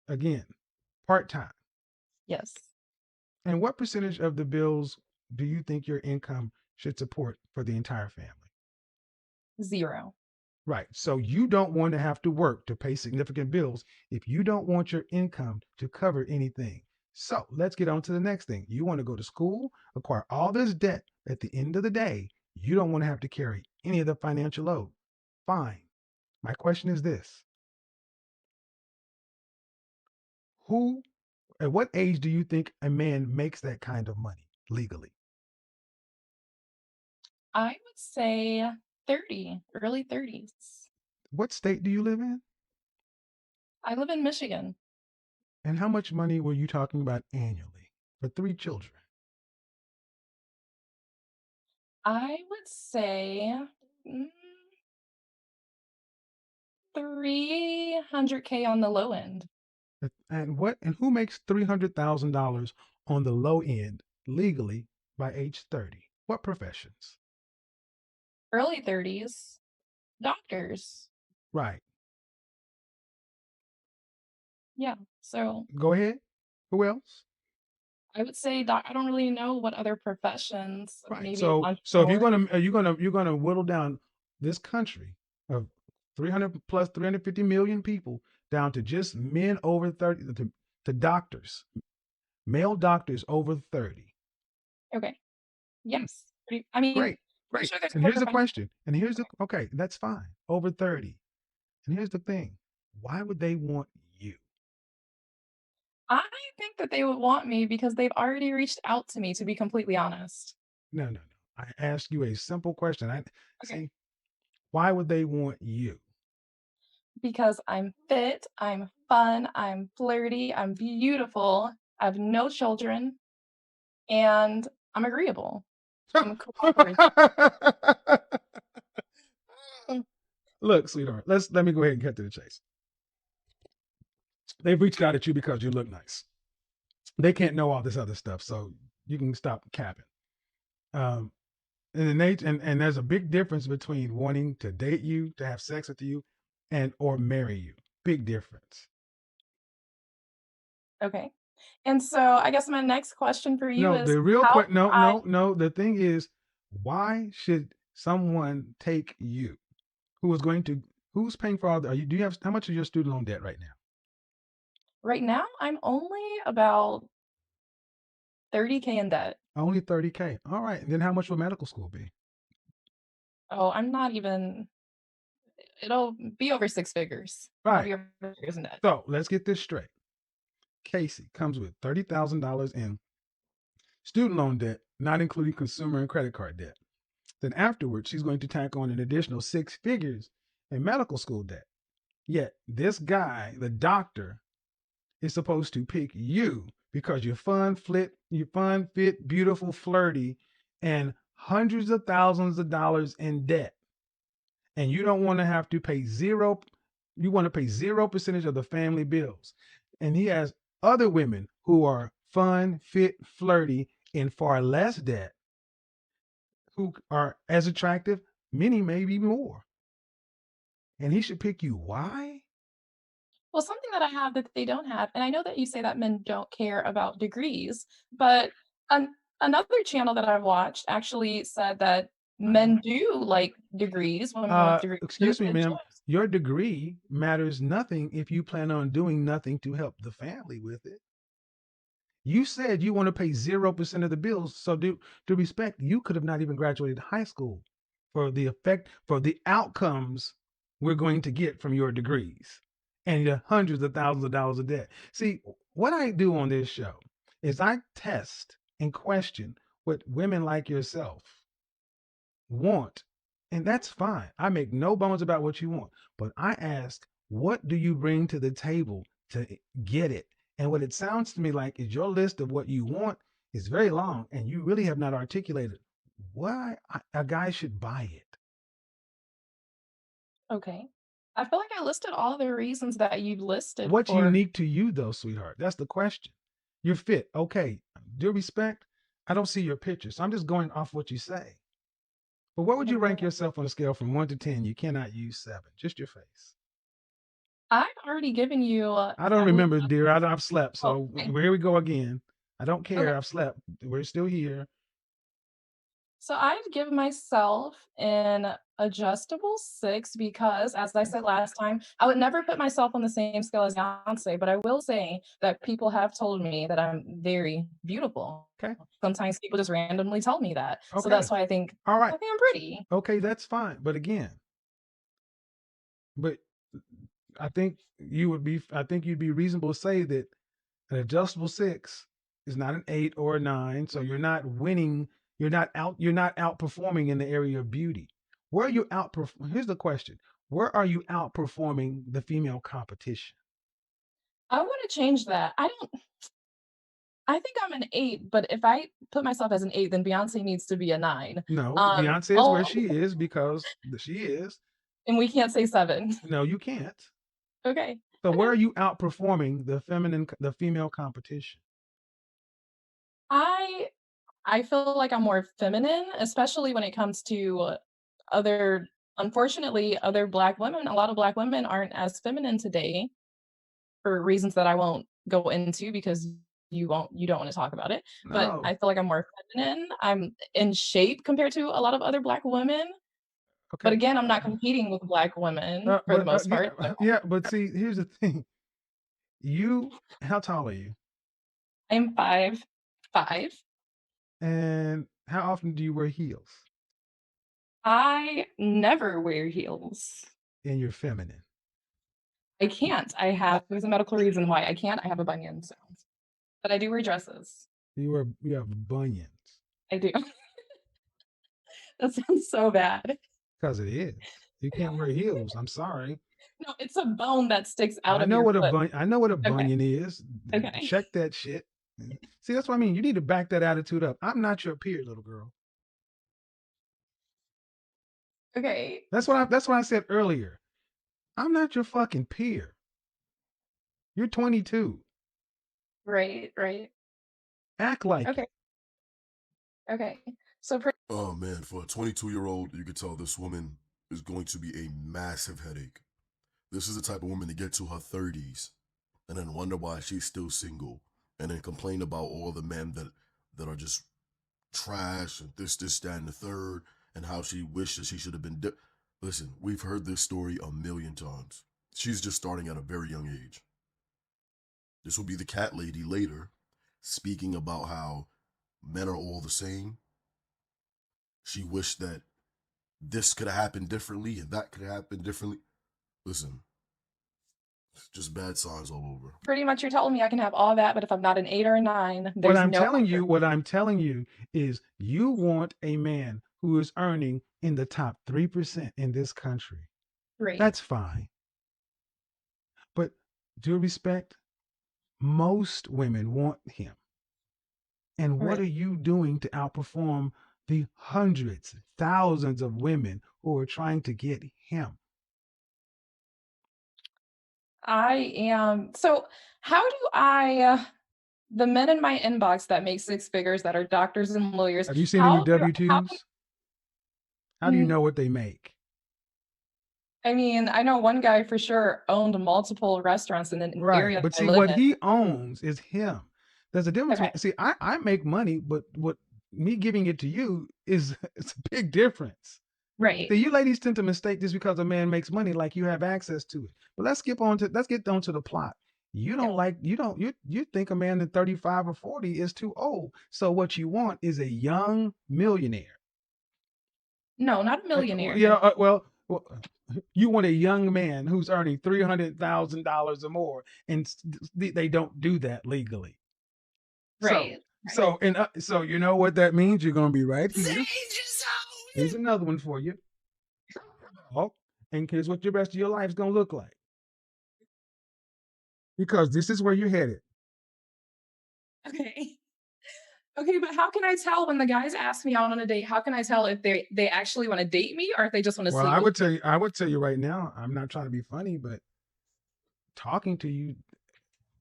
again, part time. Yes, And what percentage of the bills do you think your income should support for the entire family? 0. Right. So you don't want to have to work to pay significant bills if you don't want your income to cover anything. So let's get on to the next thing. You want to go to school, acquire all this debt. At the end of the day, you don't want to have to carry any of the financial load. Fine. My question is this: who, at what age do you think a man makes that kind of money legally? I would say 30, early 30s. What state do you live in? I live in Michigan. And how much money were you talking about annually for three children? I would say, 300K on the low end. And who makes $300,000 on the low end legally by age 30? What professions? Early 30s, doctors. Right. Yeah, so Go ahead. Who else? I would say I don't really know what other professions, Right. maybe So if entrepreneur. you're gonna whittle down this country of 300 plus 350 million people down to just men over 30 to doctors, male doctors over 30. Okay. Hmm, Yes. I mean, great. pretty Great. sure there's And other here's the professions. question. And here's the okay, that's fine. Over 30. And here's the thing. Why would they want you? I think that they would want me because they've already reached out to me, to be completely honest. No, no, no. I asked you a simple question. I Okay. see. Why would they want you? Because I'm fit, I'm fun, I'm flirty, I'm beautiful, I have no children, and I'm agreeable. I'm cooperative. Look, sweetheart, let me go ahead and cut to the chase. They've reached out at you because you look nice. They can't know all this other stuff, so you can stop capping. Um, and the nature, and there's a big difference between wanting to date you, to have sex with you, and or marry you. Big difference. Okay. And so I guess my next question for you No, is the real how question. No, I no, no. The thing is, why should someone take you? Who is going to? Who's paying for all the? Are you? Do you have? How much is your student loan debt right now? right now I'm only about 30K in debt. Only 30K. All right. Then how much will medical school be? Oh, I'm not even it'll be over six figures. I'll Right. be over 6 figures in debt. So let's get this straight. Casey comes with $30,000 in student loan debt, not including consumer and credit card debt. Then afterwards, she's going to tack on an additional 6 figures in medical school debt. Yet this guy, the doctor, is supposed to pick you because you're fun, fit, beautiful, flirty, and hundreds of thousands of dollars in debt. And you don't want to have to pay zero, you want to pay 0% of the family bills. And he has other women who are fun, fit, flirty, in far less debt, who are as attractive, many maybe more. And he should pick you. Why? Well, something that I have that they don't have, and I know that you say that men don't care about degrees, but another channel that I've watched actually said that men do like degrees, women with degrees do Excuse me, good ma'am. jobs. Your degree matters nothing if you plan on doing nothing to help the family with it. You said you want to pay 0% of the bills. So to respect, you could have not even graduated high school for the effect, for the outcomes we're going to get from your degrees and your hundreds of thousands of dollars of debt. See, what I do on this show is I test and question what women like yourself want. And that's fine. I make no bones about what you want. But I ask, what do you bring to the table to get it? And what it sounds to me like is your list of what you want is very long, and you really have not articulated why a guy should buy it. Okay. I feel like I listed all the reasons that you listed What's for. unique to you, though, sweetheart? That's the question. You're fit. Okay. Due respect, I don't see your picture. So I'm just going off what you say. But what would you rank yourself on a scale from 1 to 10? You cannot use 7, just your face. I've already given you, I don't I believe. remember, dear. I've slept. Oh, So okay. here we go again. I don't Okay. care. I've slept. We're still here. So I'd give myself an adjustable 6 because, as I said last time, I would never put myself on the same scale as Beyonce, but I will say that people have told me that I'm very beautiful. Okay. Sometimes people just randomly tell me that. So Okay. that's why All I right. think I'm pretty. Okay, that's fine. But again, but I think you'd be reasonable to say that an adjustable 6 is not an 8 or a 9. So you're not winning. You're not outperforming in the area of beauty. Where are you outperforming? Here's the question. Where are you outperforming the female competition? I want to change that. I think I'm an 8, but if I put myself as an 8, then Beyonce needs to be a 9. No, Beyonce is where Oh, she is because she is. and we can't say 7. No, you can't. Okay. So I where know. are you outperforming the female competition? I I feel like I'm more feminine, especially when it comes to other unfortunately, other Black women. A lot of Black women aren't as feminine today for reasons that I won't go into because you don't wanna talk about it, but No. I feel like I'm more feminine. I'm in shape compared to a lot of other Black women, but Okay. again, I'm not competing with Black women for the most Yeah, part, so yeah, but see, here's the thing. How tall are you? I'm 5'5". And how often do you wear heels? I never wear heels. And you're feminine. I can't. There's a medical reason why I can't. I have a bunion, so. But I do wear dresses. You have bunions. I do. That sounds so bad. Because it is. You can't wear heels. I'm sorry. No, it's a bone that sticks out I of know your what foot. I know what a Okay. bunion is. Okay. Check that shit. See, that's what I mean. You need to back that attitude up. I'm not your peer, little girl. Okay. That's what I said earlier. I'm not your fucking peer. You're 22. Right. Act like Okay. it. Okay. So Oh man, for a 22-year-old, you could tell this woman is going to be a massive headache. This is the type of woman to get to her 30s and then wonder why she's still single and then complain about all the men that are just trash and this, that, and the third, and how she wishes she should have been. Listen, we've heard this story a million times. She's just starting at a very young age. This will be the cat lady later, speaking about how men are all the same. She wished that this could have happened differently and that could have happened differently. Listen, it's just bad signs all over. pretty much you're telling me I can have all that, but if I'm not an 8 or a 9, What there's I'm no telling you, effort. what I'm telling you is you want a man who is earning in the top 3% in this country. Right. That's fine. But due respect, most women want him. And what Right. are you doing to outperform the hundreds, thousands of women who are trying to get him? I am. So how do the men in my inbox that make 6 figures that are doctors and lawyers, Have you seen any how W-2s? How do you Mm, know what they make? I mean, I know one guy for sure owned multiple restaurants in an Right. area that But I see, live what in. he owns is him. There's a difference. Okay. See, I make money, but what me giving it to you is it's a big difference. Right. See, you ladies tend to mistake just because a man makes money like you have access to it. But let's get on to the plot. You don't Yeah. like you think a man at 35 or 40 is too old. So what you want is a young millionaire. No, not a millionaire. Well, you want a young man who's earning $300,000 or more, and they don't do that legally. Right. So you know what that means? You're gonna be right here. Here's another one for you. Oh, and here's what the rest of your life's gonna look like. Because this is where you're headed. Okay. Okay, but how can I tell when the guys ask me out on a date? How can I tell if they actually want to date me or if they just want to Well, sleep with me? I would tell you right now, I'm not trying to be funny, but talking to you,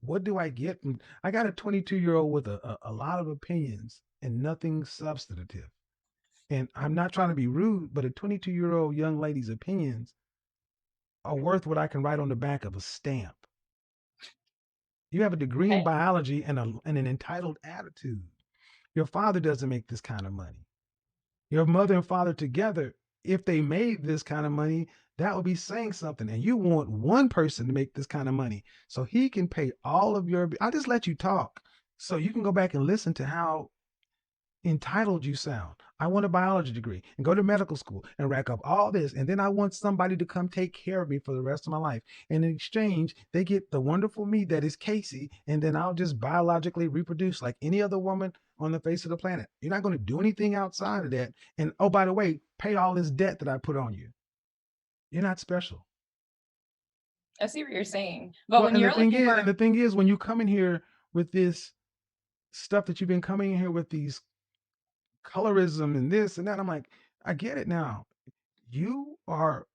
what do I get from I got a 22-year-old with a lot of opinions and nothing substantive. And I'm not trying to be rude, but a 22-year-old young lady's opinions are worth what I can write on the back of a stamp. You have a degree in Okay. biology and an entitled attitude. Your father doesn't make this kind of money. Your mother and father together, if they made this kind of money, that would be saying something. And you want one person to make this kind of money so he can pay all of your. I just let you talk so you can go back and listen to how entitled you sound. I want a biology degree and go to medical school and rack up all this. And then I want somebody to come take care of me for the rest of my life. And in exchange, they get the wonderful me that is Casey. And then I'll just biologically reproduce like any other woman on the face of the planet. You're not going to do anything outside of that. And oh, by the way, pay all this debt that I put on you. You're not special. I see what you're saying. But Well, when you're looking for the thing is, when you come in here with this stuff that you've been coming in here with these colorism and this and that, I'm like, I get it now. You are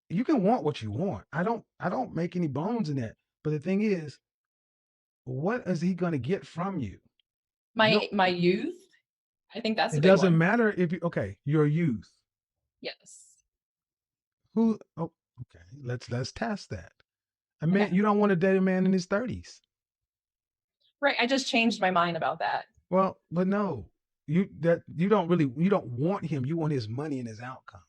you can want what you want. I don't make any bones in that. But the thing is, what is he going to get from you? my youth, I think that's a It big doesn't one. matter if you your youth. Yes. Okay, let's test that. A man, Okay. you don't want to date a man in his 30s. Right. I just changed my mind about that. Well, but no. You don't want him. You want his money and his outcomes.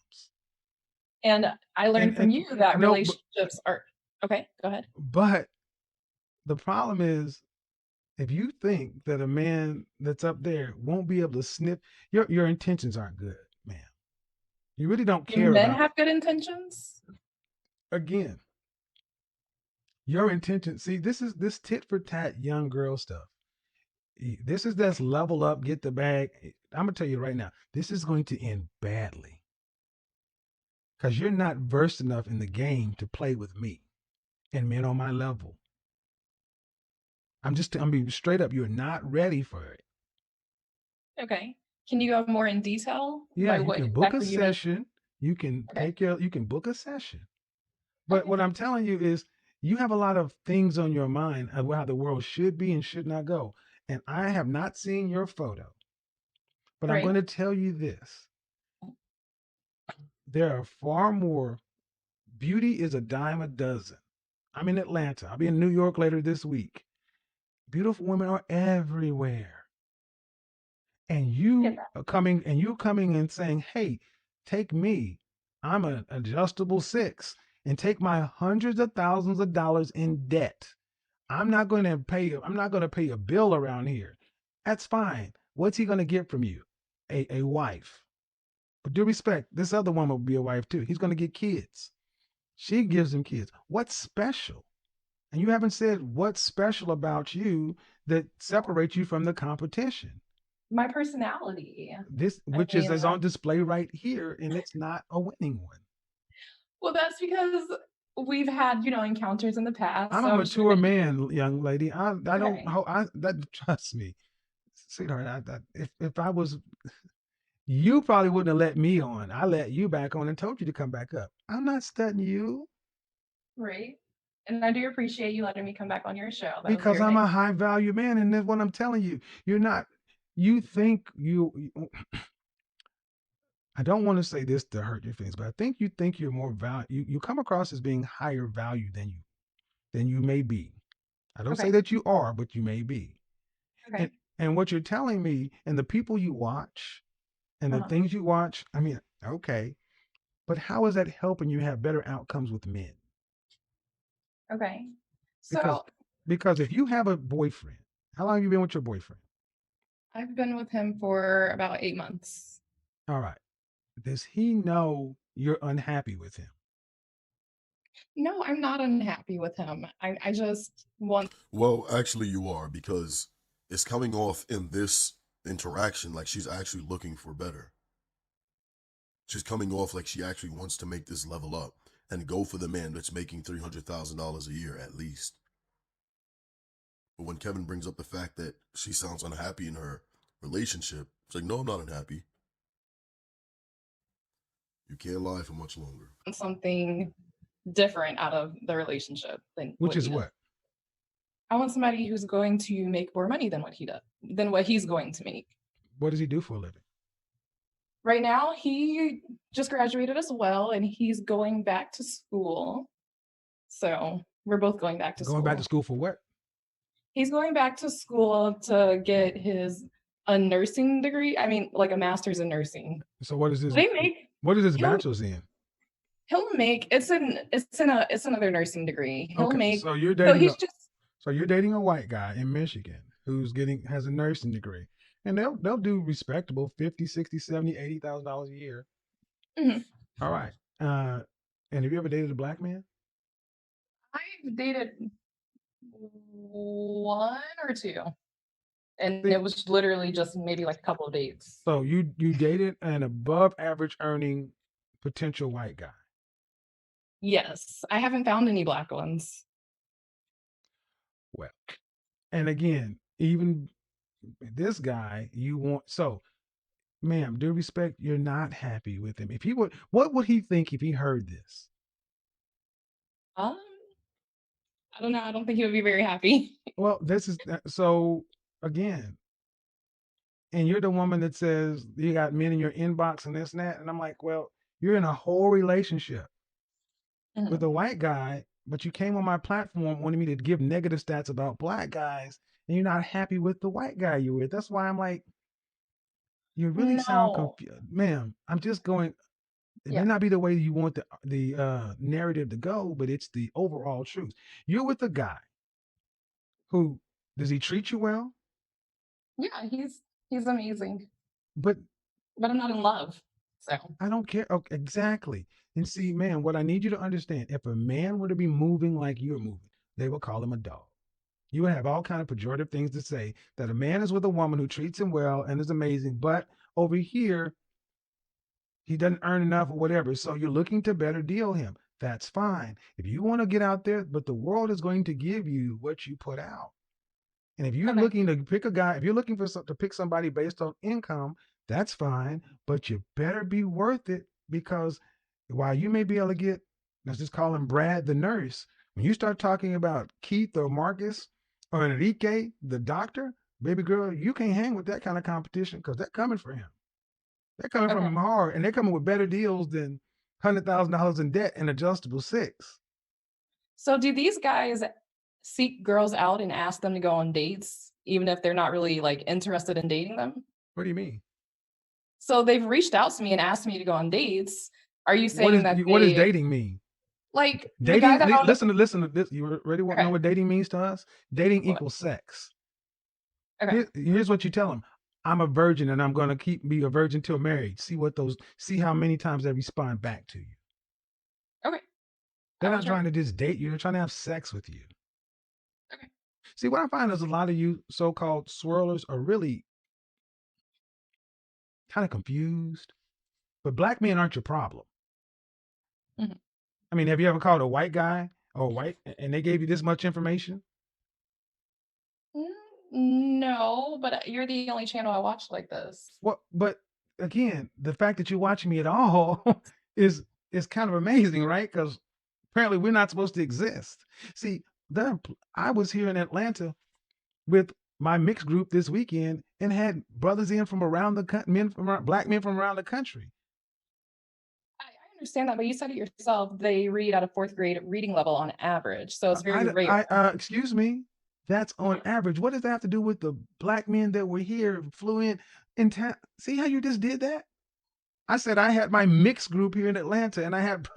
And I learned from And you that no, relationships are okay, go ahead. but the problem is if you think that a man that's up there won't be able to sniff, your intentions aren't good, man. You really don't Do care men about have good intentions? again. Your intention, see, this is this tit for tat young girl stuff. This is this level up, get the bag. I'm gonna tell you right now, this is going to end badly because you're not versed enough in the game to play with me and men on my level. I'm being straight up. You're not ready for it. Okay. Can you go more in detail? Yeah, Like you what can book a exactly you mean? session. You can Okay. you can book a session. But Okay. what I'm telling you is you have a lot of things on your mind of how the world should be and should not go. And I have not seen your photo, but I'm Right. going to tell you this. There are far more. Beauty is a dime a dozen. I'm in Atlanta. I'll be in New York later this week. Beautiful women are everywhere. And Get you that. are coming and you coming and saying, "Hey, take me. I'm an adjustable six and take my hundreds of thousands of dollars in debt. I'm not going to pay a bill around here." That's fine. What's he going to get from you? A wife. But due respect, this other woman will be a wife too. He's going to get kids. She gives him kids. What's special? And you haven't said what's special about you that separates you from the competition. My personality. This, I which mean, is on display right here, and it's not a winning one. well, that's because we've had, encounters in the past. I'm So a I'm sure mature that you man, young lady. I don't. okay. I that trust me, sweetheart. If I was, you probably wouldn't have let me on. I let you back on and told you to come back up. I'm not studying you Right. And I do appreciate you letting me come back on your show. That was because very I'm nice. a high value man, and that's what I'm telling you. You're not. You think I don't want to say this to hurt your feelings, but I think you think you're more value. You come across as being higher value than you may be. I don't say Okay. that you are, but you may be. And Okay. and what you're telling me and the people you watch and the Uh-huh. things you watch, I mean, okay, but how is that helping you have better outcomes with men? Okay. Because So because if you have a boyfriend, how long have you been with your boyfriend? I've been with him for about 8 months. All right. Does he know you're unhappy with him? No, I'm not unhappy with him. I just want Well, actually, you are, because it's coming off in this interaction like she's actually looking for better. She's coming off like she actually wants to make this level up and go for the man that's making $300,000 a year at least. But when Kevin brings up the fact that she sounds unhappy in her relationship, it's like, no, I'm not unhappy. You can't lie for much longer. something different out of the relationship than Which what is he does. what? I want somebody who's going to make more money than what he does, than what he's going to make. What does he do for a living? Right now, he just graduated as well, and he's going back to school. So we're both going back to Going back to school. school for what? He's going back to school to get a nursing degree. I mean, like a master's in nursing. So what is this? They make What is his he'll bachelor's in? he'll make it's another nursing degree. He'll Okay, make so you're so dating he's a just white guy in Michigan who's getting has a nursing degree. And they'll do respectable 50, 60, 70, $80,000 a year. mhm. All right. And have you ever dated a black man? I've dated one or two, and See, it was literally just maybe like a couple of dates. so you dated an above average earning potential white guy. Yes, I haven't found any black ones. Well, and again, even this guy you want so ma'am, due respect, you're not happy with him. If he would, what would he think if he heard this? Um, I don't know. I don't think he would be very happy. Well, this is so again, and you're the woman that says you got men in your inbox and this and that. And I'm like, well, you're in a whole relationship with Mhm. a white guy, but you came on my platform wanting me to give negative stats about black guys, and you're not happy with the white guy you're with. That's why I'm like, you really sound No. confused, ma'am. I'm just going. It may Yeah. not be the way you want the narrative to go, but it's the overall truth. You're with a guy who does he treat you well? Yeah, he's amazing, But but I'm not in love. So, I don't care. Okay, exactly. And see, man, what I need you to understand, if a man were to be moving like you're moving, they will call him a dog. You would have all kind of pejorative things to say that a man is with a woman who treats him well and is amazing, but over here he doesn't earn enough or whatever. So you're looking to better deal him. That's fine. If you want to get out there, but the world is going to give you what you put out. And if you're Okay. looking to pick a guy, if you're looking for to pick somebody based on income, that's fine. But you better be worth it, because while you may be able to get, let's just call him Brad the nurse, when you start talking about Keith or Marcus or Enrique the doctor, baby girl, you can't hang with that kind of competition, because they're coming for him. They're coming from Okay. him hard, and they're coming with better deals than $100,000 in debt and adjustable six. So do these guys seek girls out and ask them to go on dates, even if they're not really like interested in dating them? What do you mean? So they've reached out to me and asked me to go on dates. Are you What saying is that what does they dating mean? like the guy Dating, that I was listen to this. You ready to know okay, what dating means to us? Dating what? equals sex. Okay. Here's what you tell them. I'm a virgin and I'm going to be a virgin till married. See how many times they respond back to you. Okay. They're I will not try. trying to just date you. They're trying to have sex with you. Okay. See, what I find is a lot of you so-called swirlers are really kind of confused. But black men aren't your problem. Mhm. I mean, have you ever called a white guy or white and they gave you this much information? No, but you're the only channel I watch like this. Well, but again, the fact that you're watching me at all is is kind of amazing, right? Because apparently we're not supposed to exist. See, I was here in Atlanta with my mixed group this weekend and had brothers in from around the black men from around the country. I understand that, but you said it yourself. They read at a fourth grade reading level on average, so it's very rare. Excuse me, that's on average. What does that have to do with the black men that were here, flew in town? See how you just did that? I said I had my mixed group here in Atlanta, and I had,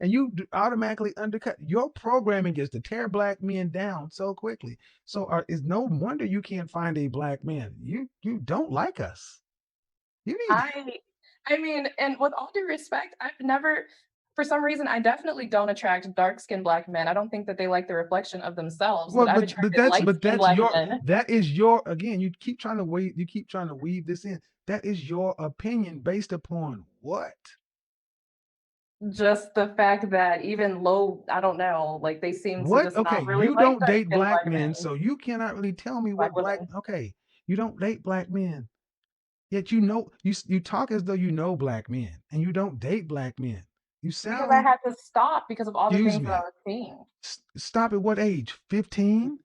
and you automatically undercut. Your programming is to tear black men down so quickly. So it's no wonder you can't find a black man. You don't like us. You need. I mean, and with all due respect, I've never for some reason, I definitely don't attract dark-skinned black men. I don't think that they like the reflection of themselves, Well, but I've attracted light-skinned that's black your men. that is your again. You keep trying to weave this in. That is your opinion based upon what? Just the fact that even low, I don't know, like they seem to What? just Okay, not really you like don't date dark-skinned black black men, men, so you cannot really tell me black what black. women. Okay, you don't date black men, yet you talk as though you know black men, and you don't date black men. You Because sound I like. had to stop because of all the Excuse things that I me. was seeing. Stop at what age? 15?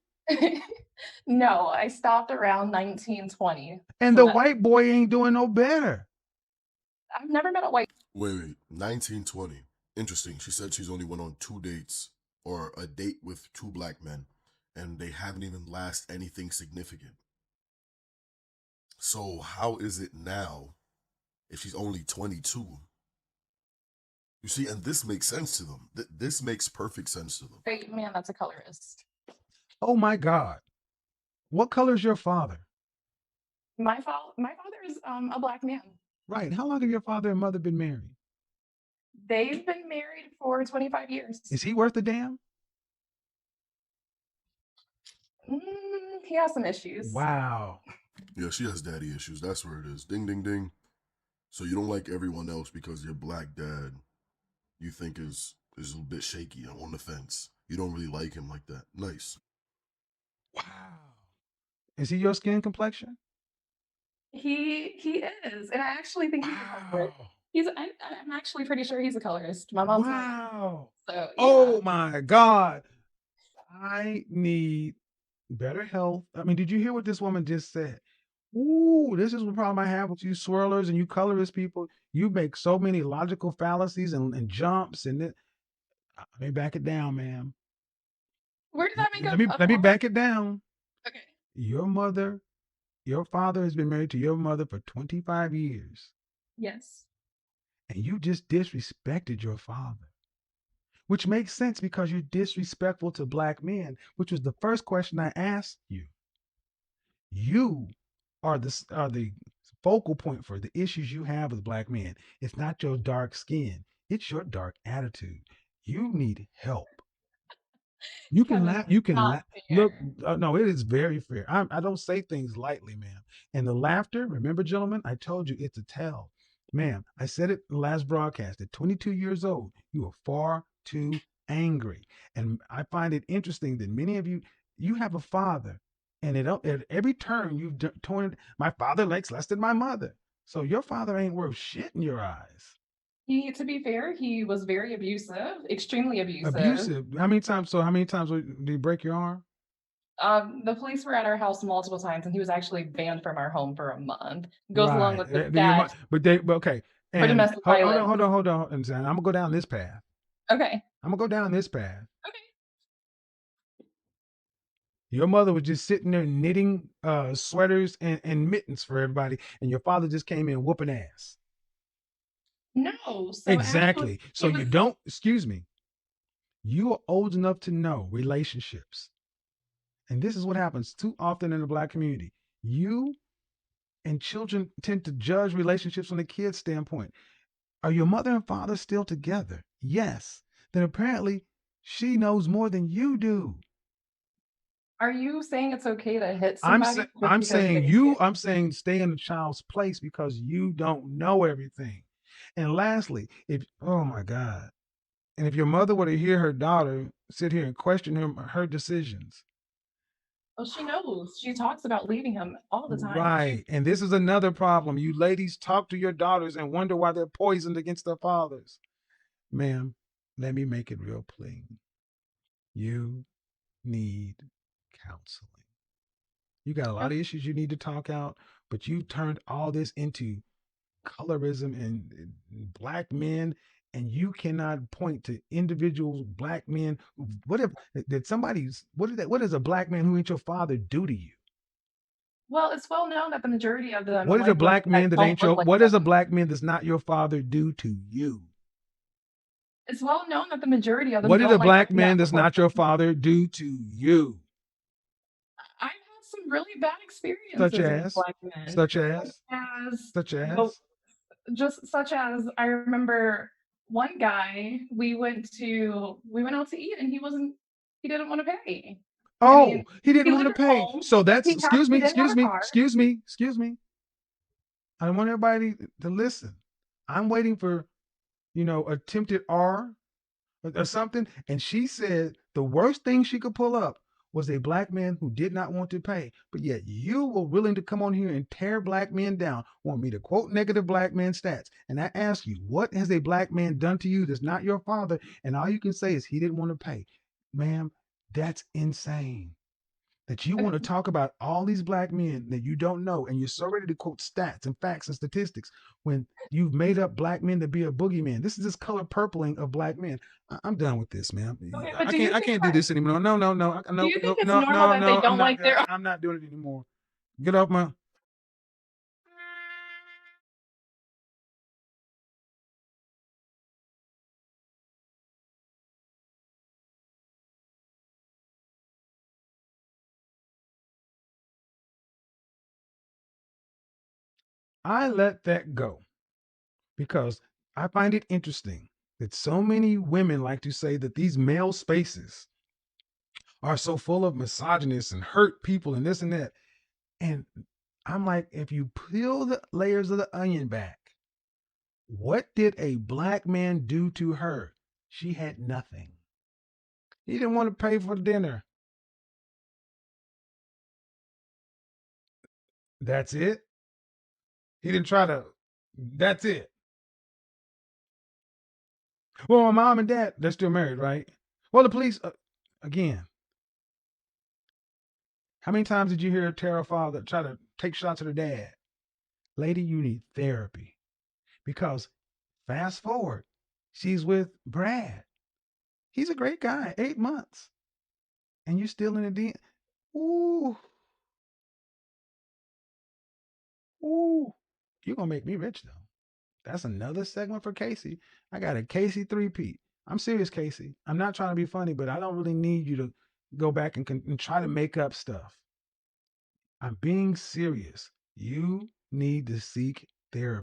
No, I stopped around 19, 20. And So the that white boy ain't doing no better. I've never met a white Wait, 1920. Interesting. She said she's only went on 2 dates or a date with 2 black men, and they haven't even last anything significant. So how is it now if she's only 22? You see, and this makes sense to them. This makes perfect sense to them. white man that's a colorist. Oh my God. What color is your father? My father is a black man. Right. How long have your father and mother been married? They've been married for 25 years. Is he worth a damn? He has some issues. Wow. Yeah, she has daddy issues. That's where it is. Ding, ding, ding. So you don't like everyone else because your black dad you think is a bit shaky on the fence. You don't really like him like that. Nice. Wow. Is he your skin complexion? He is, and I actually think he's a colorist. Wow. I'm actually pretty sure he's a colorist. My mom's Wow. so yeah. Oh my God. I need better health. I mean, did you hear what this woman just said? Ooh, this is the problem I have with you swirlers and you colorist people. You make so many logical fallacies and jumps and it. Let me back it down, ma'am. Where did that make Let me back it down. Okay. Your father has been married to your mother for 25 years, Yes. and you just disrespected your father, which makes sense because you're disrespectful to black men, which was the first question I asked you. You are the focal point for the issues you have with black men. It's not your dark skin, it's your dark attitude. You need help. You can Kevin, laugh. that's You can not laugh. Look, fair. no, it is very fair. I don't say things lightly, ma'am. And the laughter, remember, gentlemen, I told you it's a tell. Ma'am, I said it in the last broadcast. At 22 years old, you are far too angry. And I find it interesting that many of you, you have a father, and at every turn you've torn it. My father likes less than my mother. So your father ain't worth shit in your eyes. To be fair, he was very abusive, extremely abusive. Abusive. How many times? So how many times did he break your arm? The police were at our house multiple times, and he was actually banned from our home for a month. Goes along Right. with the You might, stats but okay. for And domestic violence. hold on. And I'm gonna go down this path. Okay. I'm gonna go down this path. Okay. Your mother was just sitting there knitting sweaters and mittens for everybody, and your father just came in whooping ass. No. So actually, Exactly. So it you was. don't, excuse me, you are old enough to know relationships. And this is what happens too often in the black community. You and children tend to judge relationships from the kid's standpoint. Are your mother and father still together? Yes. Then apparently she knows more than you do. Are you saying it's okay to hit somebody just I'm because saying they? I'm saying stay in the child's place because you don't know everything. And lastly, if oh my God, and if your mother were to hear her daughter sit here and question her decisions, Well, she knows. She talks about leaving him all the time. right? And this is another problem. You ladies talk to your daughters and wonder why they're poisoned against their fathers. Ma'am, let me make it real plain. You need counseling. You got a lot of issues you need to talk out, but you turned all this into colorism and black men, and you cannot point to individual black men. What if did somebody's what does a black man who ain't your father do to you? Well, it's well known that the majority of them What is a like women black that man that don't ain't look your like what them. does a black man that's not your father do to you? It's well known that the majority of them What did a don't like black women man that that's look like not your them. father do to you? I've had some really bad Such experiences with as, black men, such such as, as such the as. just such as I remember one guy we went out to eat and he didn't want to pay. I mean, Oh, he he didn't want lived to at pay. home. So that's He didn't have a car. excuse me. I want everybody to listen. I'm waiting for, attempted R or something. And she said the worst thing she could pull up was a black man who did not want to pay. But yet you were willing to come on here and tear black men down, want me to quote negative black man stats. And I ask you, what has a black man done to you that's not your father? And all you can say is he didn't want to pay. Ma'am, that's insane that you want to talk about all these black men that you don't know, and you're so ready to quote stats and facts and statistics when you've made up black men to be a boogeyman. This is this color purpling of black men. I'm done with this, man. Okay, but I can't do this anymore. No, no, no, do no, you no, think it's no, normal no, that they no. don't like their I'm not doing it anymore. Get off my. I let that go because I find it interesting that so many women like to say that these male spaces are so full of misogynists and hurt people and this and that. And I'm like, if you peel the layers of the onion back, what did a black man do to her? She had nothing. He didn't want to pay for dinner. That's it. He didn't try to. That's it. Well, my mom and dad, they're still married, right? Well, the police, again, how many times did you hear Tara father try to take shots at her dad? Lady, you need therapy because fast forward, she's with Brad. He's a great guy, 8 months, and you're still in the D. Ooh, ooh, you're gonna make me rich though. That's another segment for Casey. I got a Casey three-peat. I'm serious, Casey. I'm not trying to be funny, but I don't really need you to go back and try to make up stuff. I'm being serious. You need to seek therapy.